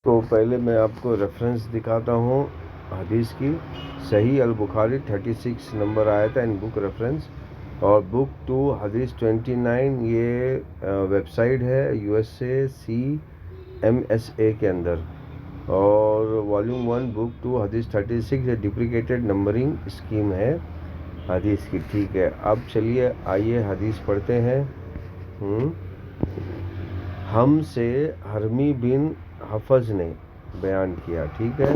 تو پہلے میں آپ کو ریفرنس دکھاتا ہوں حدیث کی. صحیح البخاری 36 نمبر آیا تھا ان بک ریفرنس، اور بک 2 حدیث 29 یہ ویب سائٹ ہے USA کے اندر، اور والیوم 1 بک 2 حدیث 36 یہ ڈپلیکیٹڈ نمبرنگ اسکیم ہے حدیث کی. ٹھیک ہے، اب چلیے آئیے حدیث پڑھتے ہیں. ہم سے حرمی بن حفظ نے بیان کیا. ٹھیک ہے،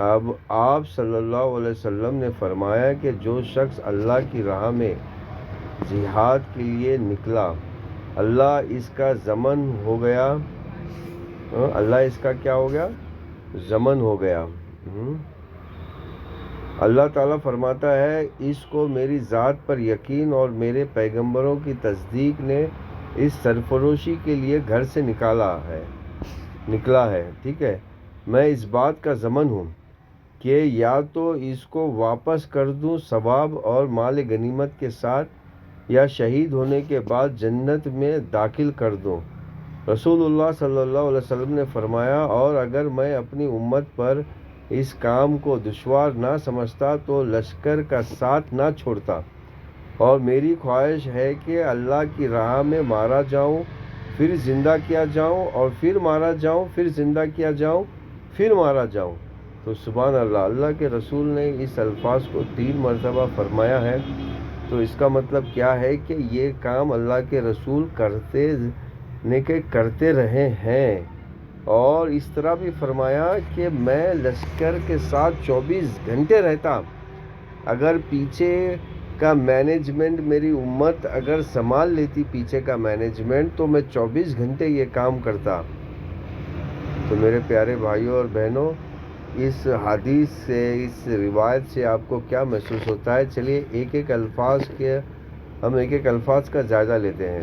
اب آپ صلی اللہ علیہ وسلم نے فرمایا کہ جو شخص اللہ کی راہ میں جہاد کے لیے نکلا، اللہ اس کا ضامن ہو گیا. اللہ اس کا کیا ہو گیا؟ ضامن ہو گیا. اللہ تعالیٰ فرماتا ہے اس کو میری ذات پر یقین اور میرے پیغمبروں کی تصدیق نے اس سرفروشی کے لیے گھر سے نکلا ہے. ٹھیک ہے، میں اس بات کا ضامن ہوں کہ یا تو اس کو واپس کر دوں ثواب اور مال غنیمت کے ساتھ، یا شہید ہونے کے بعد جنت میں داخل کر دوں. رسول اللہ صلی اللہ علیہ وسلم نے فرمایا، اور اگر میں اپنی امت پر اس کام کو دشوار نہ سمجھتا تو لشکر کا ساتھ نہ چھوڑتا، اور میری خواہش ہے کہ اللہ کی راہ میں مارا جاؤں، پھر زندہ کیا جاؤں، اور پھر مارا جاؤں، پھر زندہ کیا جاؤں، پھر مارا جاؤں. تو سبحان اللہ، اللہ کے رسول نے اس الفاظ کو 3 مرتبہ فرمایا ہے. تو اس کا مطلب کیا ہے کہ یہ کام اللہ کے رسول کرتے رہے ہیں. اور اس طرح بھی فرمایا کہ میں لشکر کے ساتھ 24 گھنٹے رہتا. اگر پیچھے کا مینجمنٹ میری امت اگر سنبھال لیتی پیچھے کا مینجمنٹ، تو میں 24 گھنٹے یہ کام کرتا. تو میرے پیارے بھائیوں اور بہنوں، اس حدیث سے، اس روایت سے آپ کو کیا محسوس ہوتا ہے؟ چلیے ایک ایک الفاظ کا جائزہ لیتے ہیں.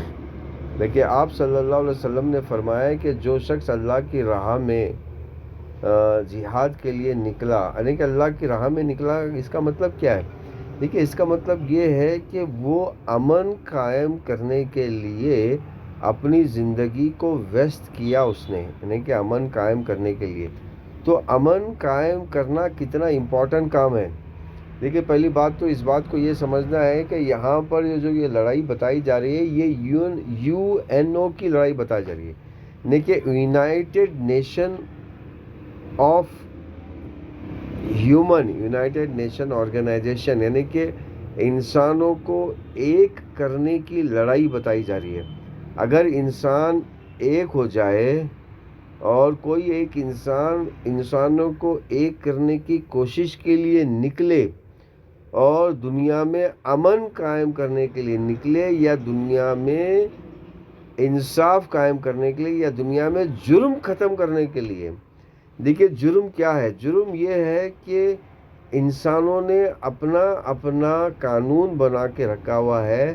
دیکھیے، آپ صلی اللہ علیہ وسلم نے فرمایا کہ جو شخص اللہ کی راہ میں جہاد کے لیے نکلا، یعنی کہ اللہ کی راہ میں نکلا، اس کا مطلب کیا ہے؟ دیکھیے، اس کا مطلب یہ ہے کہ وہ امن قائم کرنے کے لیے اپنی زندگی کو ویست کیا اس نے، یعنی کہ امن قائم کرنے کے لیے. تو امن قائم کرنا کتنا امپورٹنٹ کام ہے. دیکھیے، پہلی بات تو اس بات کو یہ سمجھنا ہے کہ یہاں پر یہ لڑائی بتائی جا رہی ہے، یہ UN کی لڑائی بتائی جا رہی ہے، یعنی کہ یونائٹڈ نیشن آرگنائزیشن، یعنی کہ انسانوں کو ایک کرنے کی لڑائی بتائی جا رہی ہے. اگر انسان ایک ہو جائے اور کوئی ایک انسانوں کو ایک کرنے کی کوشش کے لیے نکلے، اور دنیا میں امن قائم کرنے کے لیے نکلے، یا دنیا میں انصاف قائم کرنے کے لیے، یا دنیا میں جرم ختم کرنے کے لیے. دیکھیے، جرم کیا ہے؟ جرم یہ ہے کہ انسانوں نے اپنا قانون بنا کے رکھا ہوا ہے،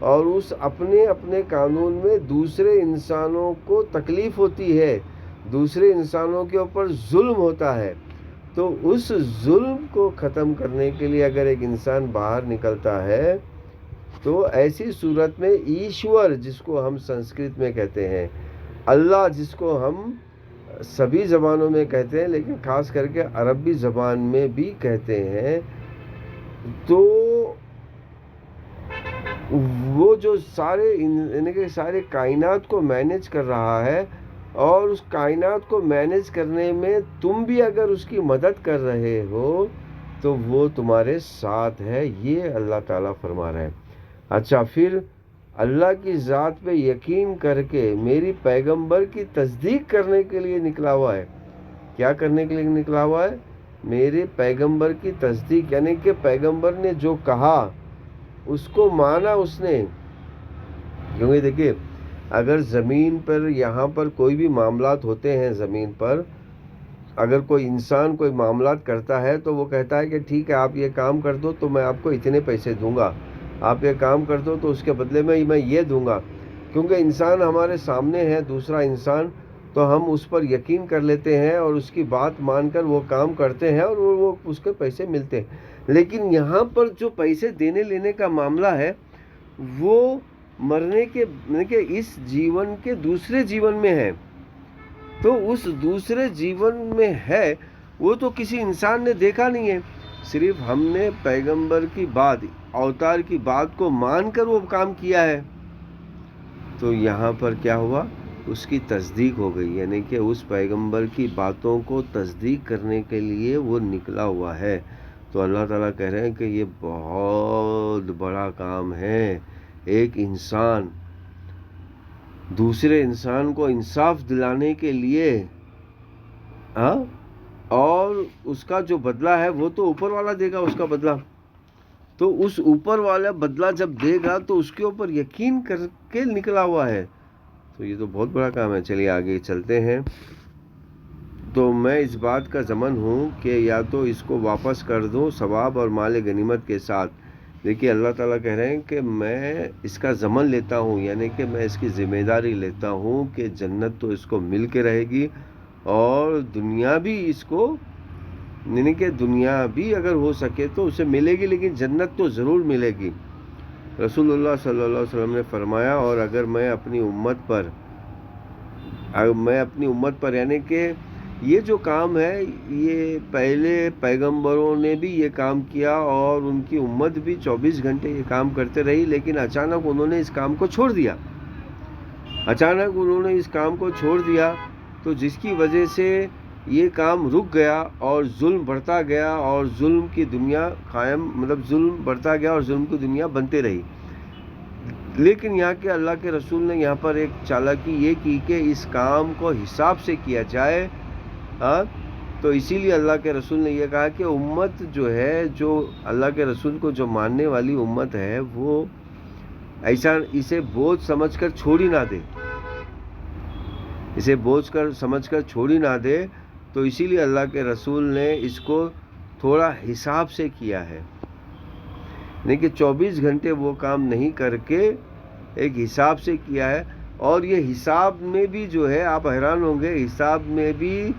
اور اس اپنے قانون میں دوسرے انسانوں کو تکلیف ہوتی ہے، دوسرے انسانوں کے اوپر ظلم ہوتا ہے. تو اس ظلم کو ختم کرنے کے لیے اگر ایک انسان باہر نکلتا ہے، تو ایسی صورت میں ایشور، جس کو ہم سنسکرت میں کہتے ہیں، اللہ جس کو ہم سبھی زبانوں میں کہتے ہیں لیکن خاص کر کے عربی زبان میں بھی کہتے ہیں، تو وہ جو سارے کائنات کو مینیج کر رہا ہے، اور اس کائنات کو مینیج کرنے میں تم بھی اگر اس کی مدد کر رہے ہو تو وہ تمہارے ساتھ ہے، یہ اللہ تعالیٰ فرما رہا ہے. اچھا، پھر اللہ کی ذات پہ یقین کر کے میری پیغمبر کی تصدیق کرنے کے لیے نکلا ہوا ہے. کیا کرنے کے لیے نکلا ہوا ہے؟ میرے پیغمبر کی تصدیق، یعنی کہ پیغمبر نے جو کہا اس کو مانا اس نے. کیونکہ دیکھیے، اگر زمین پر یہاں پر کوئی بھی معاملات ہوتے ہیں، زمین پر اگر کوئی انسان کوئی معاملات کرتا ہے تو وہ کہتا ہے کہ ٹھیک ہے، آپ یہ کام کر دو تو میں آپ کو اتنے پیسے دوں گا، آپ یہ کام کر دو تو اس کے بدلے میں یہ دوں گا. کیونکہ انسان ہمارے سامنے ہے، دوسرا انسان، تو ہم اس پر یقین کر لیتے ہیں اور اس کی بات مان کر وہ کام کرتے ہیں، اور وہ اس کے پیسے ملتے ہیں. لیکن یہاں پر جو پیسے دینے لینے کا معاملہ ہے، وہ مرنے کے اس جیون کے دوسرے جیون میں ہے. تو اس دوسرے جیون میں ہے، وہ تو کسی انسان نے دیکھا نہیں ہے، صرف ہم نے پیغمبر کی بات، اوتار کی بات کو مان کر وہ کام کیا ہے۔ تو یہاں پر کیا ہوا، اس کی تصدیق ہو گئی، یعنی کہ اس پیغمبر کی باتوں کو تصدیق کرنے کے لیے وہ نکلا ہوا ہے۔ تو اللہ تعالیٰ کہہ رہے ہیں کہ یہ بہت بڑا کام ہے، ایک انسان دوسرے انسان کو انصاف دلانے کے لیے، اور اس کا جو بدلہ ہے وہ تو اوپر والا دے گا، اس کا بدلہ تو اس اوپر والا بدلہ جب دے گا تو اس کے اوپر یقین کر کے نکلا ہوا ہے۔ تو یہ تو بہت بڑا کام ہے۔ چلیے آگے چلتے ہیں۔ تو میں اس بات کا ضمن ہوں کہ یا تو اس کو واپس کر دوں ثواب اور مال غنیمت کے ساتھ۔ دیکھیے اللہ تعالیٰ کہہ رہے ہیں کہ میں اس کا ضمن لیتا ہوں، یعنی کہ میں اس کی ذمہ داری لیتا ہوں کہ جنت تو اس کو مل کے رہے گی، اور دنیا بھی اس کو، یعنی کہ دنیا بھی اگر ہو سکے تو اسے ملے گی، لیکن جنت تو ضرور ملے گی۔ رسول اللہ صلی اللہ علیہ وسلم نے فرمایا، اور اگر میں اپنی امت پر یعنی کہ یہ جو کام ہے، یہ پہلے پیغمبروں نے بھی یہ کام کیا اور ان کی امت بھی 24 گھنٹے یہ کام کرتے رہی، لیکن اچانک انہوں نے اس کام کو چھوڑ دیا، تو جس کی وجہ سے یہ کام رک گیا اور ظلم بڑھتا گیا، اور ظلم کی دنیا ظلم بڑھتا گیا اور ظلم کی دنیا بنتے رہی۔ لیکن یہاں کے اللہ کے رسول نے یہاں پر ایک چالاکی یہ کی کہ اس کام کو حساب سے کیا جائے، تو اسی لیے اللہ کے رسول نے یہ کہا کہ امت جو ہے، جو اللہ کے رسول کو جو ماننے والی امت ہے، وہ ایسا اسے بوجھ سمجھ کر چھوڑی نہ دے، تو اسی لیے اللہ کے رسول نے اس کو تھوڑا حساب سے کیا ہے، لیکن 24 گھنٹے وہ کام نہیں کر کے ایک حساب سے کیا ہے۔ اور یہ حساب میں بھی جو ہے، آپ حیران ہوں گے، حساب میں بھی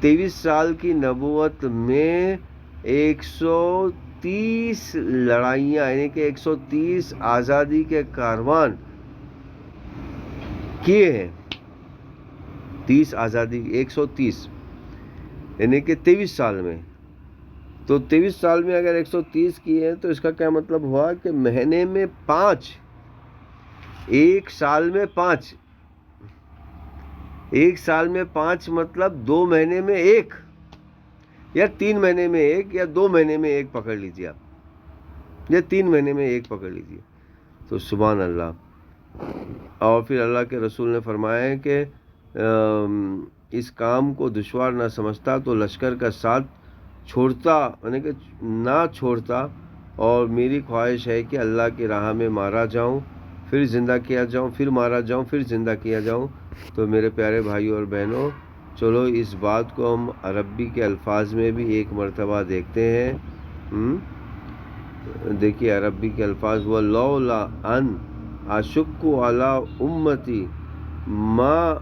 23 سال کی نبوت میں 130 لڑائیاں، یعنی کہ 130 آزادی کے کاروان کیے ہیں۔ 30 آزادی 130 یعنی کہ 23 سال میں، تو 23 سال میں اگر 130 کیے ہیں تو اس کا کیا مطلب ہوا کہ مہینے میں 5، ایک سال میں 5 مطلب 2 مہینے میں 1، یا 3 مہینے میں 1، یا 2 مہینے میں 1 پکڑ لیجیے آپ، یا 3 مہینے میں 1 پکڑ لیجیے۔ تو سبحان اللہ۔ اور پھر اللہ کے رسول نے فرمایا ہے کہ اس کام کو دشوار نہ سمجھتا تو لشکر کا ساتھ یعنی کہ نہ چھوڑتا، اور میری خواہش ہے کہ اللہ کی راہ میں مارا جاؤں، پھر زندہ کیا جاؤں، پھر مارا جاؤں، پھر زندہ کیا جاؤں۔ تو میرے پیارے بھائیوں اور بہنوں، چلو اس بات کو ہم عربی کے الفاظ میں بھی ایک مرتبہ دیکھتے ہیں۔ دیکھیے عربی کے الفاظ، وَلَوْلَا أَنْ أَشُقُّ عَلَىٰ أُمَّتِي مَا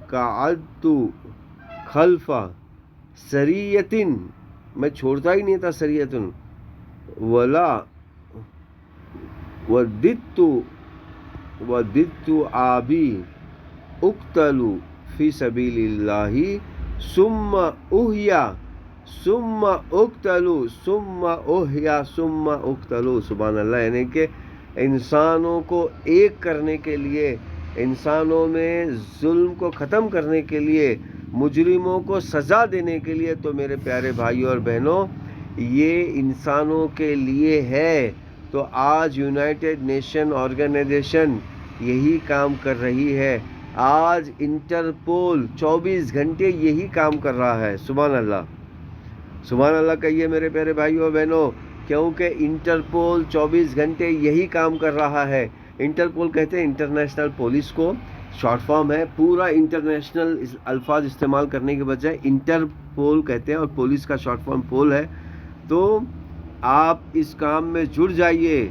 قَعَدْتُ خَلْفَ سَرِيَّةٍ، میں چھوڑتا ہی نہیں تھا سریتن، وَلَا وَدِدْتُ آبِي اُقْتَلُ فِي سَبِيلِ اللَّهِ ثُمَّ أُحْيَا ثُمَّ اُقْتَلُ ثُمَّ أُحْيَا ثُمَّ اُقْتَلُ۔ سبحان اللہ، یعنی کہ انسانوں کو ایک کرنے کے لیے، انسانوں میں ظلم کو ختم کرنے کے لیے، مجرموں کو سزا دینے کے لیے، تو میرے پیارے بھائیوں اور بہنوں یہ انسانوں کے لیے ہے۔ تو آج یونائٹڈ نیشن آرگنائزیشن یہی کام کر رہی ہے، آج انٹرپول 24 گھنٹے یہی کام کر رہا ہے۔ سبحان اللہ، سبحان اللہ کہیے میرے پیارے بھائیوں اور بہنوں، کیونکہ انٹرپول 24 گھنٹے یہی کام کر رہا ہے۔ انٹرپول کہتے ہیں انٹرنیشنل پولیس کو، شارٹ فارم ہے، پورا انٹرنیشنل الفاظ استعمال کرنے کے بجائے انٹرپول کہتے ہیں، اور پولیس کا شارٹ فارم پول ہے۔ تو آپ اس کام میں جڑ جائیے۔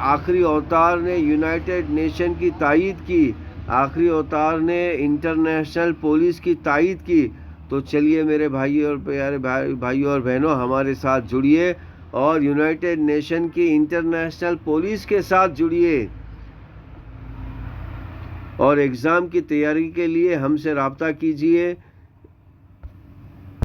آخری اوتار نے یونائٹڈ نیشن کی تائید کی، آخری اوتار نے انٹرنیشنل پولیس کی تائید کی۔ تو چلیے میرے بھائیوں اور پیارے بھائیوں اور بہنوں، ہمارے ساتھ جڑیے اور یونائٹڈ نیشن کی انٹرنیشنل پولیس کے ساتھ جڑیے۔ اور ایگزام کی تیاری کے لیے ہم سے رابطہ کیجیے